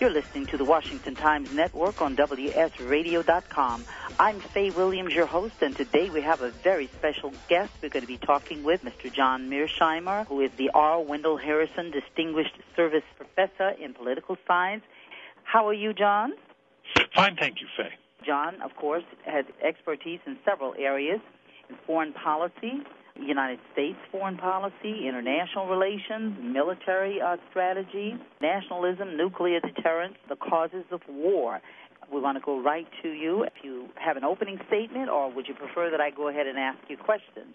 You're listening to the Washington Times Network on WSRadio.com. I'm Faye Willams, your host, and today we have a very special guest. We're going to be talking with Mr. John Mearsheimer, who is the R. Wendell Harrison Distinguished Service Professor in Political Science. How are you, John? Fine, thank you, Faye. John, of course, has expertise in several areas: in foreign policy, United States foreign policy, international relations, military strategy, nationalism, nuclear deterrence, the causes of war. We want to go right to you. If you have an opening statement, or would you prefer that I go ahead and ask you questions?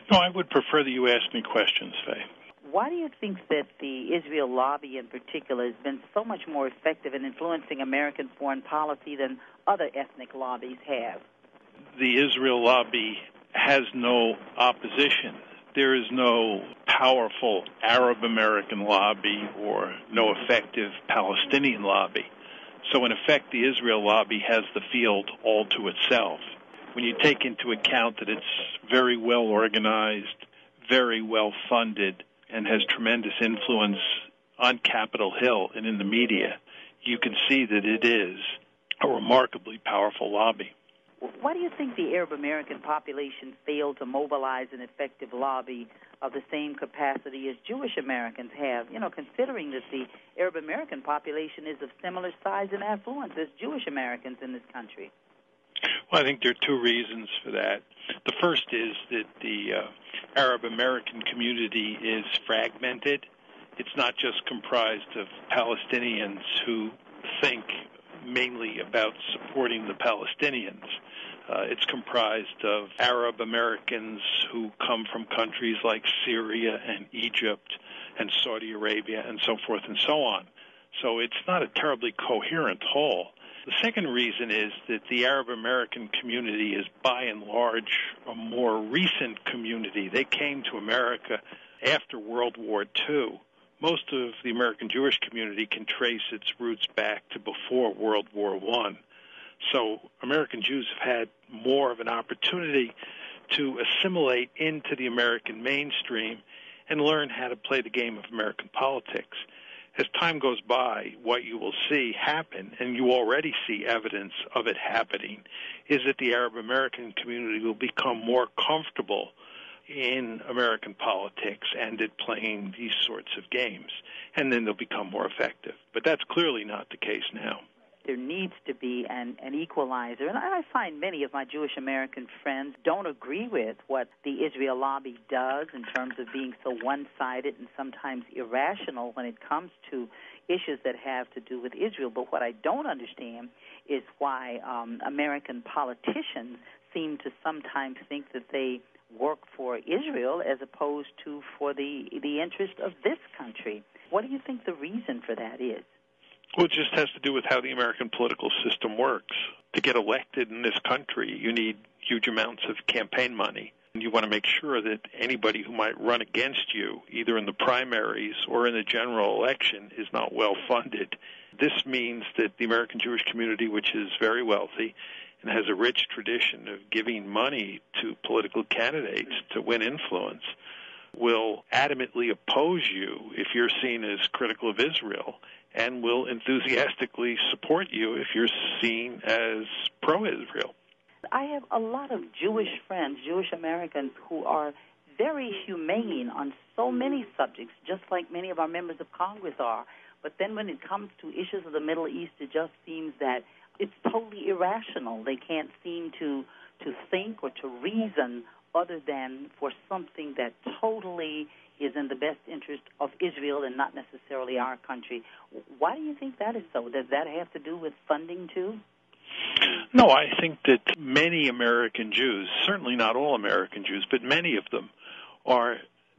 No, I would prefer that you ask me questions, Faye. Why do you think that the Israel lobby in particular has been so much more effective in influencing American foreign policy than other ethnic lobbies have? The Israel lobby has no opposition. There is no powerful Arab-American lobby or no effective Palestinian lobby. So, in effect, the Israel lobby has the field all to itself. When you take into account that it's very well organized, very well funded, and has tremendous influence on Capitol Hill and in the media, you can see that it is a remarkably powerful lobby. Why do you think the Arab American population failed to mobilize an effective lobby of the same capacity as Jewish Americans have? You know, considering that the Arab American population is of similar size and affluence as Jewish Americans in this country. Well, I think there are two reasons for that. The first is that the Arab American community is fragmented. It's not just comprised of Palestinians who think mainly about supporting the Palestinians. It's comprised of Arab Americans who come from countries like Syria and Egypt and Saudi Arabia and so forth and so on. So it's not a terribly coherent whole. The second reason is that the Arab American community is by and large a more recent community. They came to America after World War II. Most of the American Jewish community can trace its roots back to before World War I. So American Jews have had more of an opportunity to assimilate into the American mainstream and learn how to play the game of American politics. As time goes by, what you will see happen, and you already see evidence of it happening, is that the Arab American community will become more comfortable in American politics and at playing these sorts of games, and then they'll become more effective. But that's clearly not the case now. There needs to be an equalizer, and I find many of my Jewish American friends don't agree with what the Israel lobby does in terms of being so one-sided and sometimes irrational when it comes to issues that have to do with Israel. But what I don't understand is why American politicians seem to sometimes think that they work for Israel as opposed to for the interest of this country. What do you think the reason for that is? Well, it just has to do with how the American political system works. To get elected in this country, you need huge amounts of campaign money. And you want to make sure that anybody who might run against you, either in the primaries or in the general election, is not well funded. This means that the American Jewish community, which is very wealthy and has a rich tradition of giving money to political candidates to win influence, will adamantly oppose you if you're seen as critical of Israel, and will enthusiastically support you if you're seen as pro-Israel. I have a lot of Jewish friends, Jewish Americans, who are very humane on so many subjects, just like many of our members of Congress are. But then when it comes to issues of the Middle East, it just seems that it's totally irrational. They can't seem to think or to reason other than for something that totally is in the best interest of Israel and not necessarily our country. Why do you think that is so? Does that have to do with funding too? No, I think that many American Jews, certainly not all American Jews, but many of them, are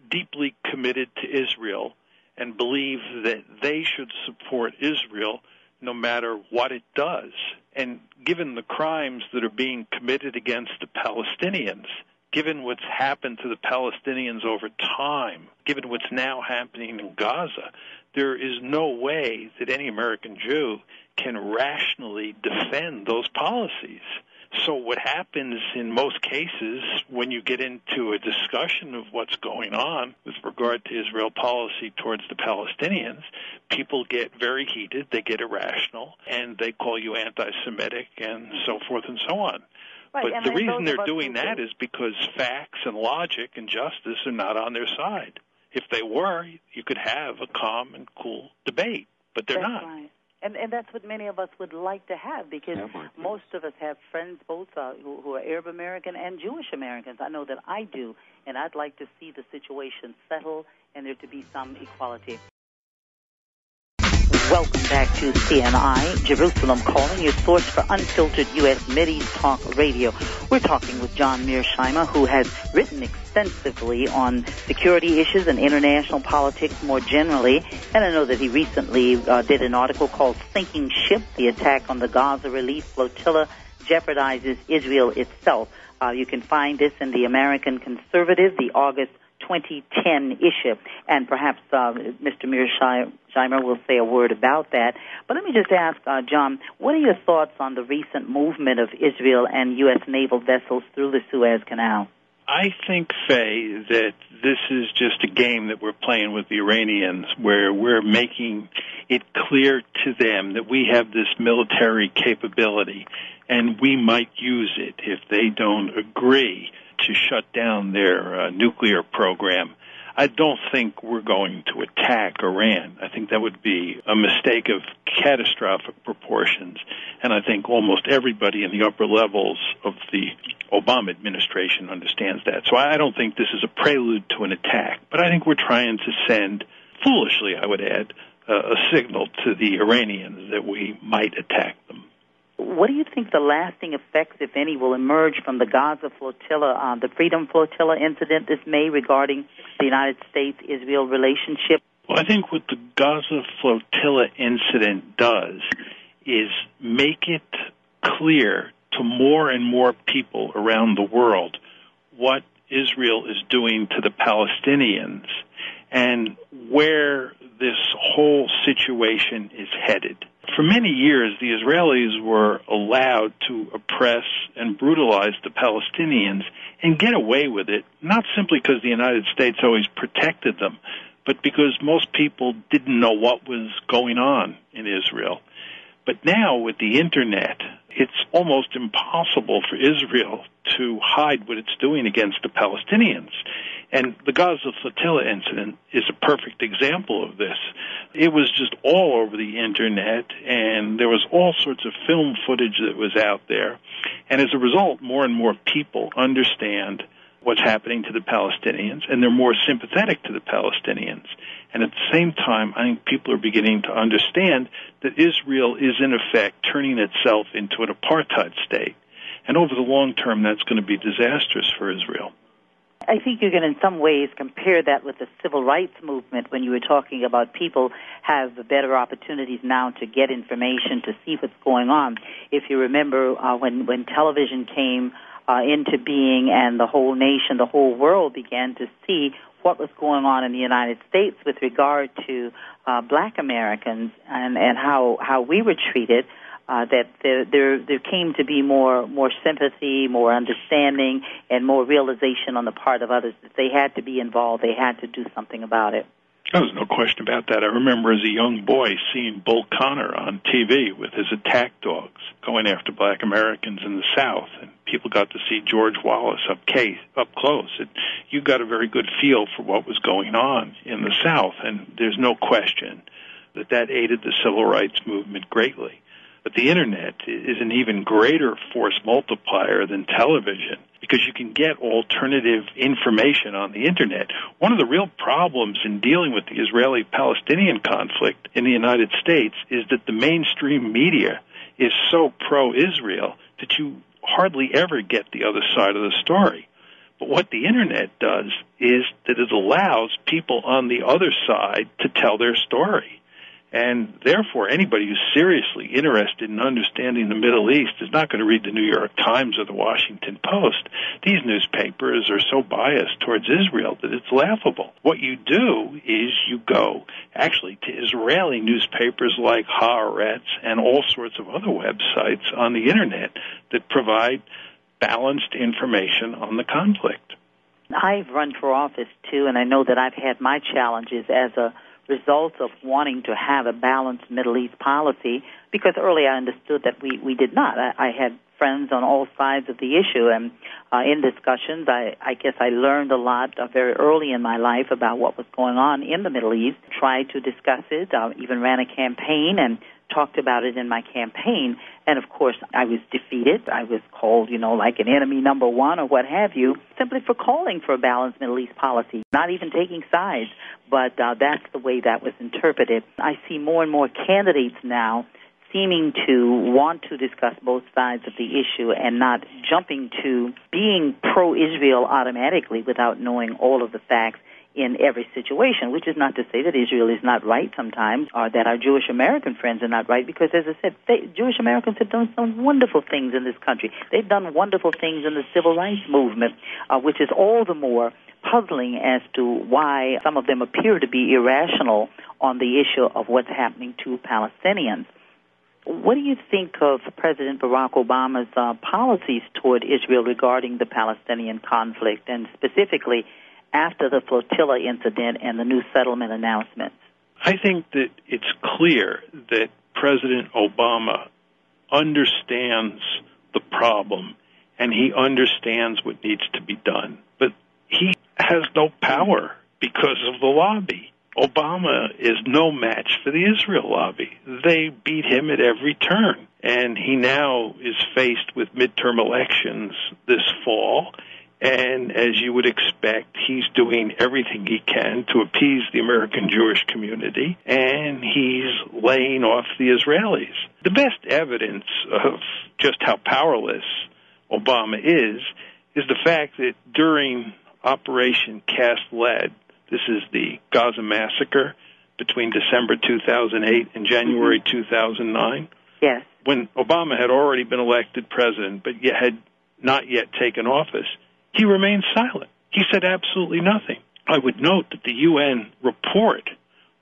deeply committed to Israel and believe that they should support Israel no matter what it does. And given the crimes that are being committed against the Palestinians, given what's happened to the Palestinians over time, given what's now happening in Gaza, there is no way that any American Jew can rationally defend those policies. So what happens in most cases when you get into a discussion of what's going on with regard to Israel policy towards the Palestinians, people get very heated, they get irrational, and they call you anti-Semitic and so forth and so on. Right, but the reason they're doing that is because facts and logic and justice are not on their side. If they were, you could have a calm and cool debate, but they're not. Right. And that's what many of us would like to have, because most of us have friends both who are Arab American and Jewish Americans. I know that I do, and I'd like to see the situation settle and there to be some equality. Welcome back to CNI, Jerusalem Calling, your source for unfiltered U.S. Mideast talk radio. We're talking with John Mearsheimer, who has written extensively on security issues and international politics more generally. And I know that he recently did an article called Sinking Ship, the attack on the Gaza Relief Flotilla jeopardizes Israel itself. You can find this in the American Conservative, the August 2010 issue, and perhaps Mr. Mearsheimer will say a word about that. But let me just ask, John, what are your thoughts on the recent movement of Israel and U.S. naval vessels through the Suez Canal? I think, Faye, that this is just a game that we're playing with the Iranians, where we're making it clear to them that we have this military capability, and we might use it if they don't agree to shut down their nuclear program. I don't think we're going to attack Iran. I think that would be a mistake of catastrophic proportions, and I think almost everybody in the upper levels of the Obama administration understands that. So I don't think this is a prelude to an attack, but I think we're trying to send, foolishly I would add, a signal to the Iranians that we might attack them. What do you think the lasting effects, if any, will emerge from the Gaza Flotilla, the Freedom Flotilla incident this May regarding the United States-Israel relationship? Well, I think what the Gaza Flotilla incident does is make it clear to more and more people around the world what Israel is doing to the Palestinians and where this whole situation is headed. For many years, the Israelis were allowed to oppress and brutalize the Palestinians and get away with it, not simply because the United States always protected them, but because most people didn't know what was going on in Israel. But now, with the Internet, it's almost impossible for Israel to hide what it's doing against the Palestinians. And the Gaza Flotilla incident is a perfect example of this. It was just all over the Internet, and there was all sorts of film footage that was out there. And as a result, more and more people understand what's happening to the Palestinians, and they're more sympathetic to the Palestinians. And at the same time, I think people are beginning to understand that Israel is, in effect, turning itself into an apartheid state. And over the long term, that's going to be disastrous for Israel. I think you can in some ways compare that with the civil rights movement when you were talking about people have better opportunities now to get information, to see what's going on. If you remember when television came into being and the whole nation, the whole world began to see what was going on in the United States with regard to black Americans and how we were treated, that there came to be more sympathy, more understanding, and more realization on the part of others that they had to be involved, they had to do something about it. There's no question about that. I remember as a young boy seeing Bull Connor on TV with his attack dogs going after black Americans in the South, and people got to see George Wallace up close. You got a very good feel for what was going on in the South, and there's no question that aided the civil rights movement greatly. But the Internet is an even greater force multiplier than television because you can get alternative information on the Internet. One of the real problems in dealing with the Israeli-Palestinian conflict in the United States is that the mainstream media is so pro-Israel that you hardly ever get the other side of the story. But what the Internet does is that it allows people on the other side to tell their story. And therefore, anybody who's seriously interested in understanding the Middle East is not going to read the New York Times or the Washington Post. These newspapers are so biased towards Israel that it's laughable. What you do is you go actually to Israeli newspapers like Haaretz and all sorts of other websites on the Internet that provide balanced information on the conflict. I've run for office, too, and I know that I've had my challenges as a result of wanting to have a balanced Middle East policy, because earlier I understood that we did not. I had friends on all sides of the issue, and in discussions, I guess I learned a lot very early in my life about what was going on in the Middle East, tried to discuss it, even ran a campaign and talked about it in my campaign, and of course I was defeated. I was called, like an enemy number one or what have you, simply for calling for a balanced Middle East policy, not even taking sides, but that's the way that was interpreted. I see more and more candidates now seeming to want to discuss both sides of the issue and not jumping to being pro-Israel automatically without knowing all of the facts in every situation, which is not to say that Israel is not right sometimes or that our Jewish American friends are not right, because, as I said, Jewish Americans have done some wonderful things in this country. They've done wonderful things in the civil rights movement, which is all the more puzzling as to why some of them appear to be irrational on the issue of what's happening to Palestinians. What do you think of President Barack Obama's policies toward Israel regarding the Palestinian conflict, and specifically after the flotilla incident and the new settlement announcements? I think that it's clear that President Obama understands the problem and he understands what needs to be done. But he has no power because of the lobby. Obama is no match for the Israel lobby. They beat him at every turn. And he now is faced with midterm elections this fall. And as you would expect, he's doing everything he can to appease the American Jewish community, and he's laying off the Israelis. The best evidence of just how powerless Obama is the fact that during Operation Cast Lead, this is the Gaza massacre between December 2008 and January 2009, yes, when Obama had already been elected president but had not yet taken office, he remained silent. He said absolutely nothing. I would note that the UN report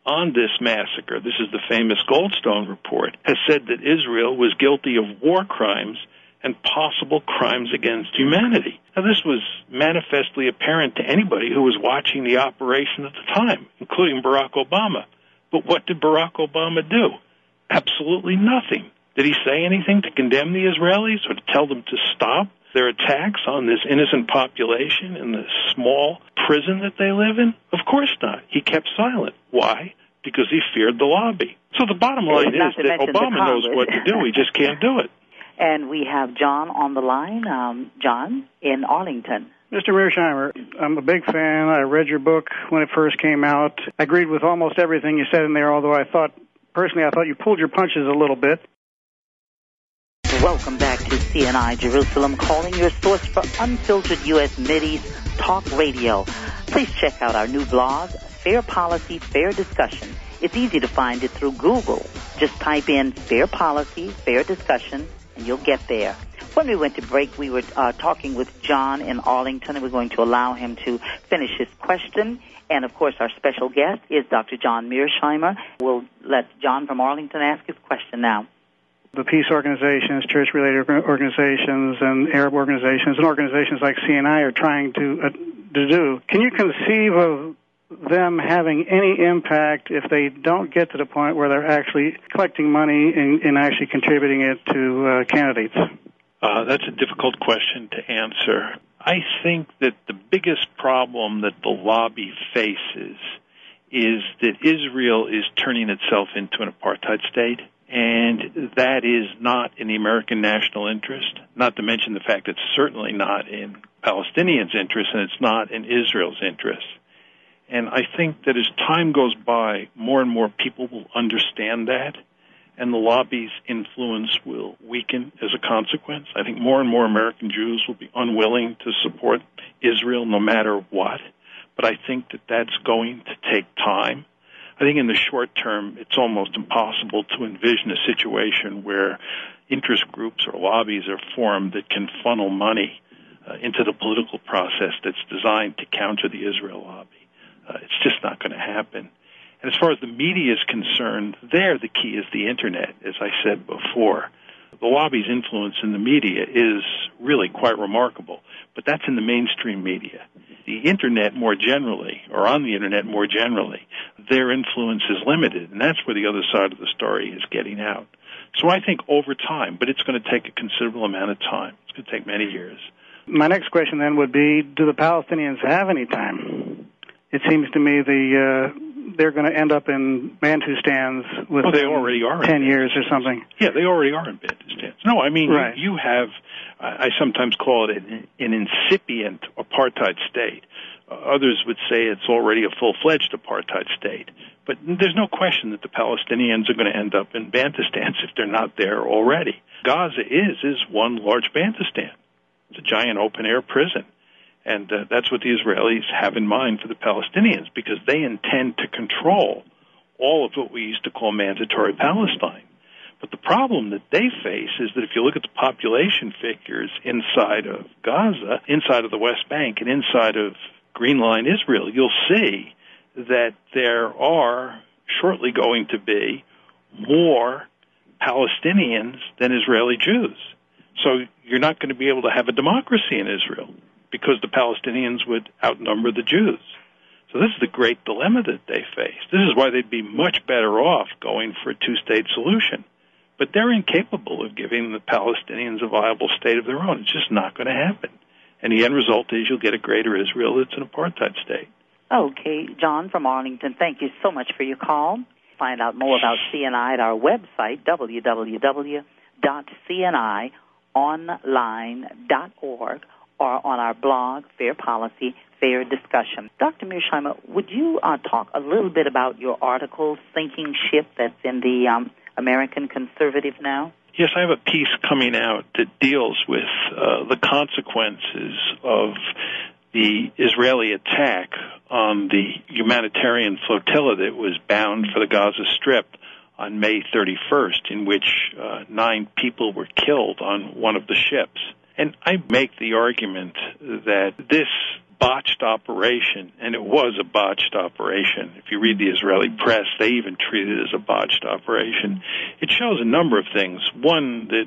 on this massacre, this is the famous Goldstone report, has said that Israel was guilty of war crimes and possible crimes against humanity. Now, this was manifestly apparent to anybody who was watching the operation at the time, including Barack Obama. But what did Barack Obama do? Absolutely nothing. Did he say anything to condemn the Israelis or to tell them to stop their attacks on this innocent population in this small prison that they live in? Of course not. He kept silent. Why? Because he feared the lobby. So the bottom line is that Obama knows what to do. He just can't do it. And we have John on the line. John in Arlington. Mr. Mearsheimer, I'm a big fan. I read your book when it first came out. I agreed with almost everything you said in there, although I thought you pulled your punches a little bit. Welcome back to CNI Jerusalem, calling your source for unfiltered U.S. Mideast talk radio. Please check out our new blog, Fair Policy, Fair Discussion. It's easy to find it through Google. Just type in Fair Policy, Fair Discussion, and you'll get there. When we went to break, we were talking with John in Arlington, and we're going to allow him to finish his question. And, of course, our special guest is Dr. John Mearsheimer. We'll let John from Arlington ask his question now. The peace organizations, church-related organizations, and Arab organizations, and organizations like CNI are trying to do. Can you conceive of them having any impact if they don't get to the point where they're actually collecting money and actually contributing it to candidates? That's a difficult question to answer. I think that the biggest problem that the lobby faces is that Israel is turning itself into an apartheid state. And that is not in the American national interest, not to mention the fact it's certainly not in Palestinians' interest and it's not in Israel's interest. And I think that as time goes by, more and more people will understand that, and the lobby's influence will weaken as a consequence. I think more and more American Jews will be unwilling to support Israel no matter what, but I think that that's going to take time. I think in the short term, it's almost impossible to envision a situation where interest groups or lobbies are formed that can funnel money into the political process that's designed to counter the Israel lobby. It's just not going to happen. And as far as the media is concerned, there the key is the Internet, as I said before. The lobby's influence in the media is really quite remarkable, but that's in the mainstream media. The Internet more generally, or on the Internet more generally, their influence is limited, and that's where the other side of the story is getting out. So I think over time, but it's going to take a considerable amount of time. It's going to take many years. My next question then would be, do the Palestinians have any time? It seems to me they're going to end up in Bantustans with they already are 10 years or something. Yeah, they already are in Bantustans. No, I mean, right. you have, I sometimes call it an incipient apartheid state. Others would say it's already a full-fledged apartheid state. But there's no question that the Palestinians are going to end up in Bantustans if they're not there already. Gaza is one large Bantustan. It's a giant open-air prison. And that's what the Israelis have in mind for the Palestinians, because they intend to control all of what we used to call mandatory Palestine. But the problem that they face is that if you look at the population figures inside of Gaza, inside of the West Bank, and inside of Green Line Israel, you'll see that there are shortly going to be more Palestinians than Israeli Jews. So you're not going to be able to have a democracy in Israel, because the Palestinians would outnumber the Jews. So this is the great dilemma that they face. This is why they'd be much better off going for a two-state solution. But they're incapable of giving the Palestinians a viable state of their own. It's just not going to happen. And the end result is you'll get a greater Israel that's an apartheid state. Okay, John from Arlington, thank you so much for your call. Find out more about CNI at our website, www.cnionline.org, or on our blog, Fair Policy, Fair Discussion. Dr. Mearsheimer, would you talk a little bit about your article, Sinking Ship, that's in the American Conservative now? Yes, I have a piece coming out that deals with the consequences of the Israeli attack on the humanitarian flotilla that was bound for the Gaza Strip on May 31st, in which 9 people were killed on one of the ships. And I make the argument that this botched operation, and it was a botched operation. If you read the Israeli press, they even treat it as a botched operation. It shows a number of things. One, that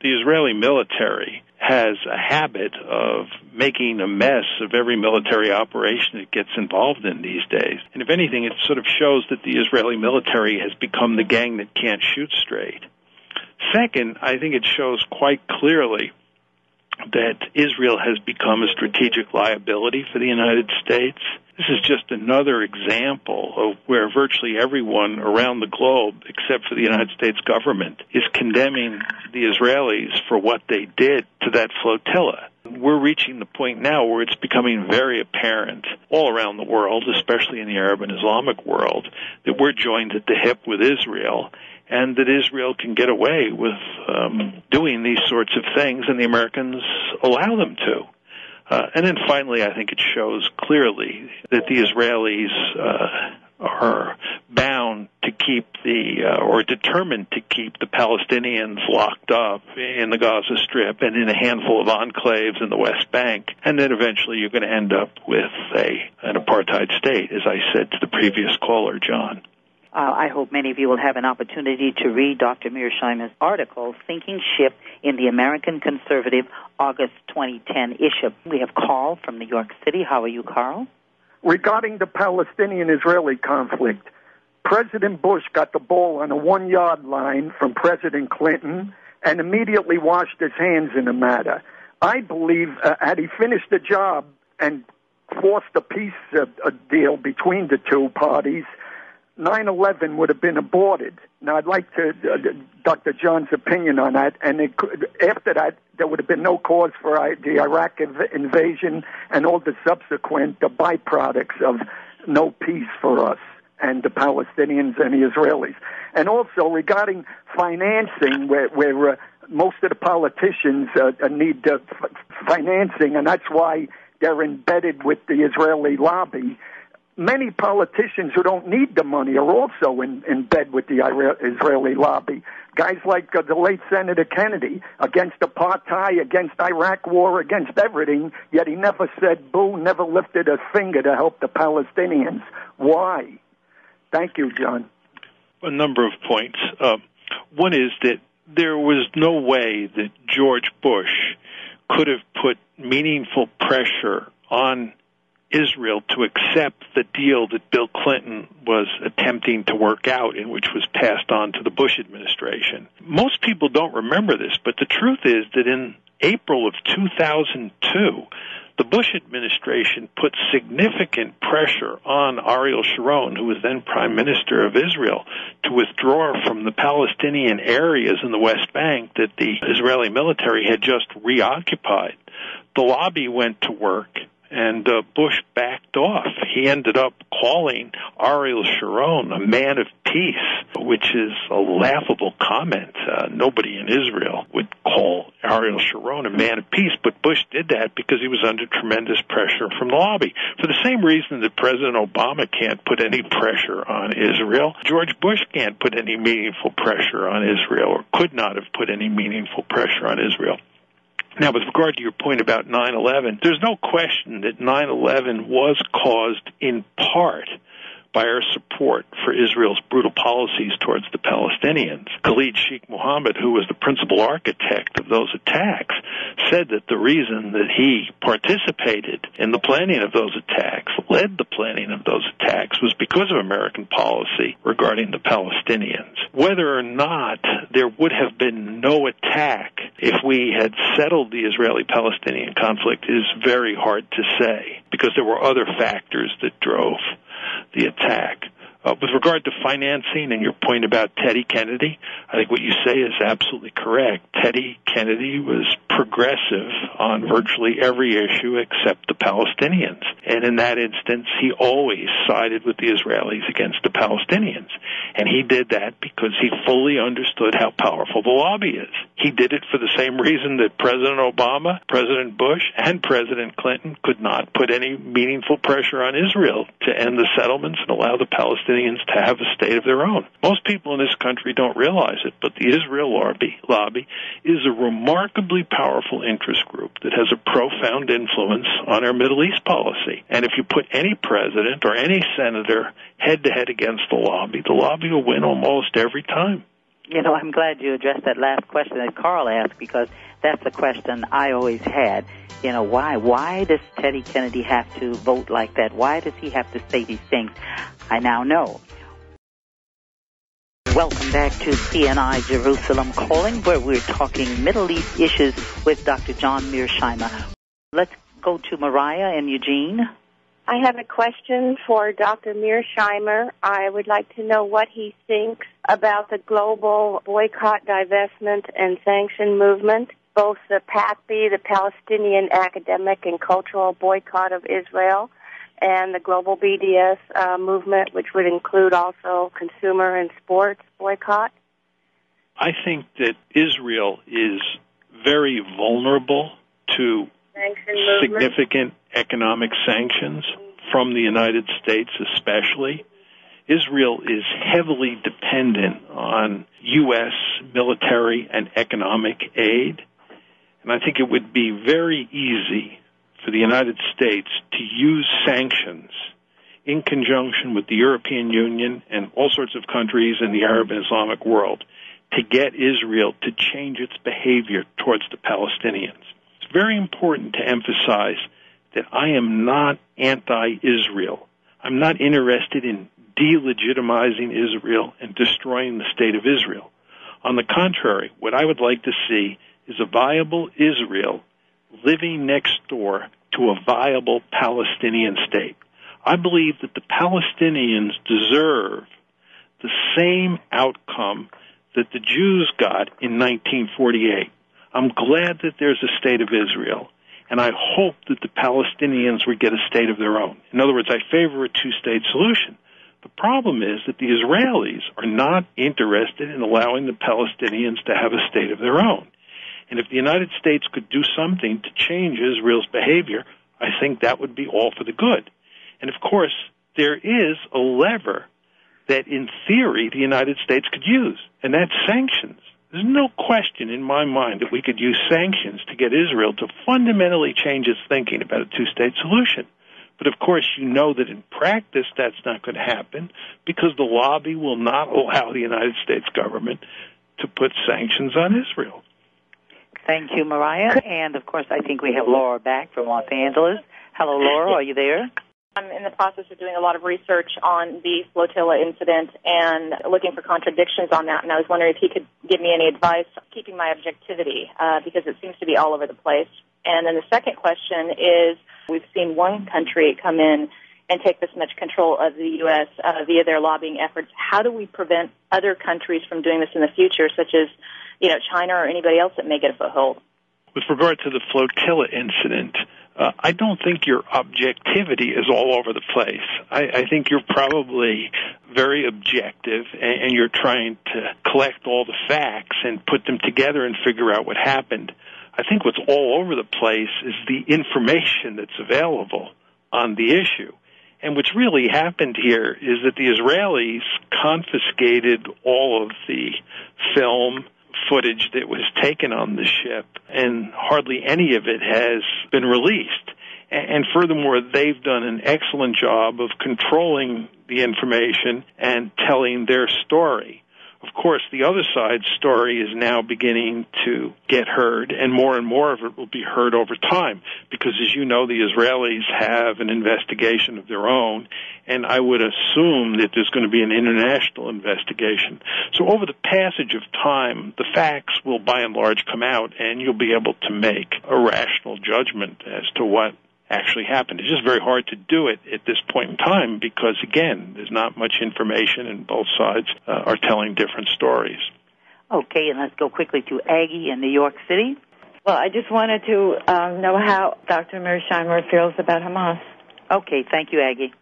the Israeli military has a habit of making a mess of every military operation it gets involved in these days. And if anything, it sort of shows that the Israeli military has become the gang that can't shoot straight. Second, I think it shows quite clearly that Israel has become a strategic liability for the United States. This is just another example of where virtually everyone around the globe, except for the United States government, is condemning the Israelis for what they did to that flotilla. We're reaching the point now where it's becoming very apparent all around the world, especially in the Arab and Islamic world, that we're joined at the hip with Israel, and that Israel can get away with doing these sorts of things, and the Americans allow them to. And then finally, I think it shows clearly that the Israelis are bound to keep or determined to keep the Palestinians locked up in the Gaza Strip and in a handful of enclaves in the West Bank, and then eventually you're going to end up with an apartheid state, as I said to the previous caller, John. I hope many of you will have an opportunity to read Dr. Mearsheimer's article, Sinking Ship, in the American Conservative, August 2010 issue. We have Carl from New York City. How are you, Carl? Regarding the Palestinian-Israeli conflict, President Bush got the ball on a 1-yard line from President Clinton and immediately washed his hands in the matter. I believe had he finished the job and forced a peace deal between the two parties, 9/11 would have been aborted. Now, I'd like to Dr. John's opinion on that. And after that, there would have been no cause for the Iraq invasion and all the subsequent byproducts of no peace for us and the Palestinians and the Israelis. And also regarding financing, where most of the politicians need financing, and that's why they're embedded with the Israeli lobby. many politicians who don't need the money are also in bed with the Israeli lobby. Guys like the late Senator Kennedy, against apartheid, against Iraq war, against everything, yet he never said boo, never lifted a finger to help the Palestinians. Why? Thank you, John. A number of points. One is that there was no way that George Bush could have put meaningful pressure on Israel to accept the deal that Bill Clinton was attempting to work out and which was passed on to the Bush administration. Most people don't remember this, but the truth is that in April of 2002, the Bush administration put significant pressure on Ariel Sharon, who was then Prime Minister of Israel, to withdraw from the Palestinian areas in the West Bank that the Israeli military had just reoccupied. The lobby went to work, and Bush backed off. He ended up calling Ariel Sharon a man of peace, which is a laughable comment. Nobody in Israel would call Ariel Sharon a man of peace, but Bush did that because he was under tremendous pressure from the lobby. For the same reason that President Obama can't put any pressure on Israel, George Bush can't put any meaningful pressure on Israel, or could not have put any meaningful pressure on Israel. Now, with regard to your point about 9/11, there's no question that 9/11 was caused in part by our support for Israel's brutal policies towards the Palestinians. Khalid Sheikh Mohammed, who was the principal architect of those attacks, said that the reason that he participated in the planning of those attacks, led the planning of those attacks, was because of American policy regarding the Palestinians. Whether or not there would have been no attack if we had settled the Israeli-Palestinian conflict is very hard to say, because there were other factors that drove the attack. With regard to financing and your point about Teddy Kennedy, I think what you say is absolutely correct. Teddy Kennedy was progressive on virtually every issue except the Palestinians. And in that instance, he always sided with the Israelis against the Palestinians. And he did that because he fully understood how powerful the lobby is. He did it for the same reason that President Obama, President Bush, and President Clinton could not put any meaningful pressure on Israel to end the settlements and allow the Palestinians to have a state of their own. Most people in this country don't realize it, but the Israel lobby is a remarkably powerful interest group that has a profound influence on our Middle East policy. And if you put any president or any senator head-to-head against the lobby will win almost every time. You know, I'm glad you addressed that last question that Carl asked, because that's a question I always had. You know, why? Why does Teddy Kennedy have to vote like that? Why does he have to say these things? I now know. Welcome back to CNI Jerusalem Calling, where we're talking Middle East issues with Dr. John Mearsheimer. Let's go to Mariah and Eugene. I have a question for Dr. Mearsheimer. I would like to know what he thinks about the global boycott, divestment, and sanction movement, both the PACB, the Palestinian Academic and Cultural Boycott of Israel, and the global BDS movement, which would include also consumer and sports boycott. I think that Israel is very vulnerable to significant economic sanctions from the United States especially. Israel is heavily dependent on U.S. military and economic aid, and I think it would be very easy for the United States to use sanctions in conjunction with the European Union and all sorts of countries in the Arab and Islamic world to get Israel to change its behavior towards the Palestinians. It's very important to emphasize that I am not anti-Israel. I'm not interested in delegitimizing Israel and destroying the state of Israel. On the contrary, what I would like to see is a viable Israel living next door to a viable Palestinian state. I believe that the Palestinians deserve the same outcome that the Jews got in 1948. I'm glad that there's a state of Israel, and I hope that the Palestinians would get a state of their own. In other words, I favor a two-state solution. The problem is that the Israelis are not interested in allowing the Palestinians to have a state of their own. And if the United States could do something to change Israel's behavior, I think that would be all for the good. And of course, there is a lever that, in theory, the United States could use, and that's sanctions. There's no question in my mind that we could use sanctions to get Israel to fundamentally change its thinking about a two-state solution. But, of course, you know that in practice that's not going to happen because the lobby will not allow the United States government to put sanctions on Israel. Thank you, Mariah. And, of course, I think we have Laura back from Los Angeles. Hello, Laura. Are you there? I'm in the process of doing a lot of research on the flotilla incident and looking for contradictions on that, and I was wondering if he could give me any advice keeping my objectivity, because it seems to be all over the place. And then the second question is, we've seen one country come in and take this much control of the U.S. Via their lobbying efforts. How do we prevent other countries from doing this in the future, such as, China or anybody else that may get a foothold? With regard to the flotilla incident, I don't think your objectivity is all over the place. I think you're probably very objective, and you're trying to collect all the facts and put them together and figure out what happened. I think what's all over the place is the information that's available on the issue. And what's really happened here is that the Israelis confiscated all of the film footage that was taken on the ship, and hardly any of it has been released. And furthermore, they've done an excellent job of controlling the information and telling their story. Of course, the other side's story is now beginning to get heard, and more of it will be heard over time, because, as you know, the Israelis have an investigation of their own, and I would assume that there's going to be an international investigation. So over the passage of time, the facts will by and large come out, and you'll be able to make a rational judgment as to what actually happened. It's just very hard to do it at this point in time because, again, there's not much information and both sides are telling different stories. Okay, and let's go quickly to Aggie in New York City. Well, I just wanted to know how Dr. Mearsheimer feels about Hamas. Okay, thank you, Aggie.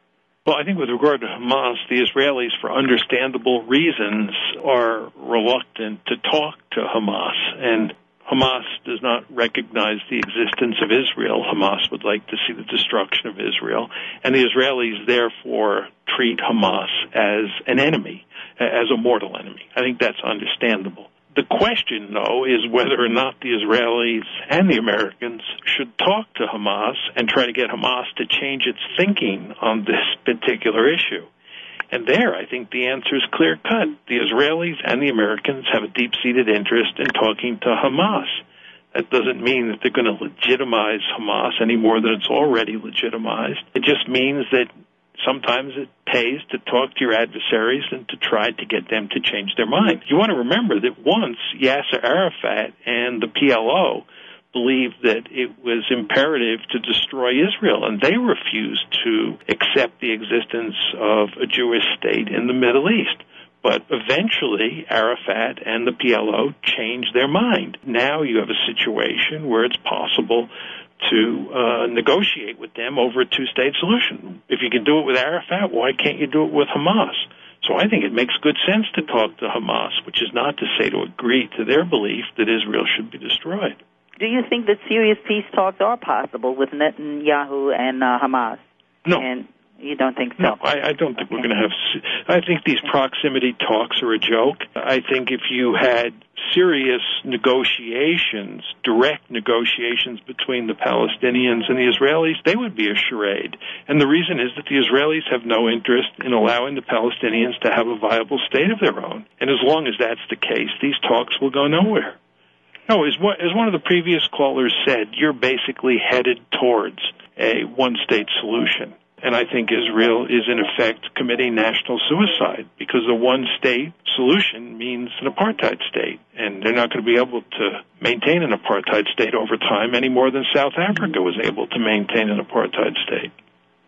Well, I think with regard to Hamas, the Israelis, for understandable reasons, are reluctant to talk to Hamas, and Hamas does not recognize the existence of Israel. Hamas would like to see the destruction of Israel. And the Israelis, therefore, treat Hamas as an enemy, as a mortal enemy. I think that's understandable. The question, though, is whether or not the Israelis and the Americans should talk to Hamas and try to get Hamas to change its thinking on this particular issue. And there, I think the answer is clear-cut. The Israelis and the Americans have a deep-seated interest in talking to Hamas. That doesn't mean that they're going to legitimize Hamas any more than it's already legitimized. It just means that sometimes it pays to talk to your adversaries and to try to get them to change their mind. You want to remember that once Yasser Arafat and the PLO believed that it was imperative to destroy Israel, and they refused to accept the existence of a Jewish state in the Middle East. But eventually, Arafat and the PLO changed their mind. Now you have a situation where it's possible to negotiate with them over a two-state solution. If you can do it with Arafat, why can't you do it with Hamas? So I think it makes good sense to talk to Hamas, which is not to say to agree to their belief that Israel should be destroyed. Do you think that serious peace talks are possible with Netanyahu and Hamas? No. And you don't think so? No, I don't think we're going to have... I think these proximity talks are a joke. I think if you had serious negotiations, direct negotiations between the Palestinians and the Israelis, they would be a charade. And the reason is that the Israelis have no interest in allowing the Palestinians to have a viable state of their own. And as long as that's the case, these talks will go nowhere. No, as one of the previous callers said, you're basically headed towards a one-state solution. And I think Israel is, in effect, committing national suicide because the one-state solution means an apartheid state. And they're not going to be able to maintain an apartheid state over time any more than South Africa was able to maintain an apartheid state.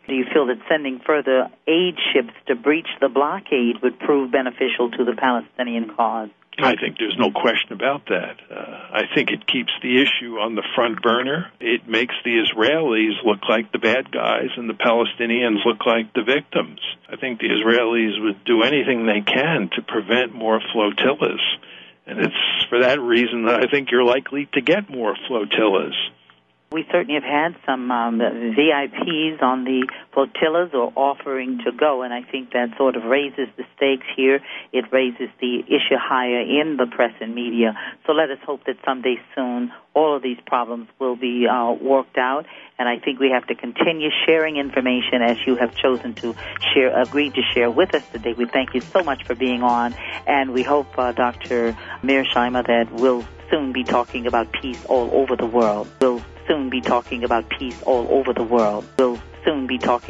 Do you feel that sending further aid ships to breach the blockade would prove beneficial to the Palestinian cause? I think there's no question about that. I think it keeps the issue on the front burner. It makes the Israelis look like the bad guys and the Palestinians look like the victims. I think the Israelis would do anything they can to prevent more flotillas. And it's for that reason that I think you're likely to get more flotillas. We certainly have had some VIPs on the flotillas or offering to go, and I think that sort of raises the stakes here. It raises the issue higher in the press and media. So let us hope that someday soon all of these problems will be worked out, and I think we have to continue sharing information as you have chosen to agreed to share with us today. We thank you so much for being on, and we hope, Dr. Mearsheimer, that we'll soon be talking about peace all over the world. We'll soon be talking about peace all over the world. We'll soon be talking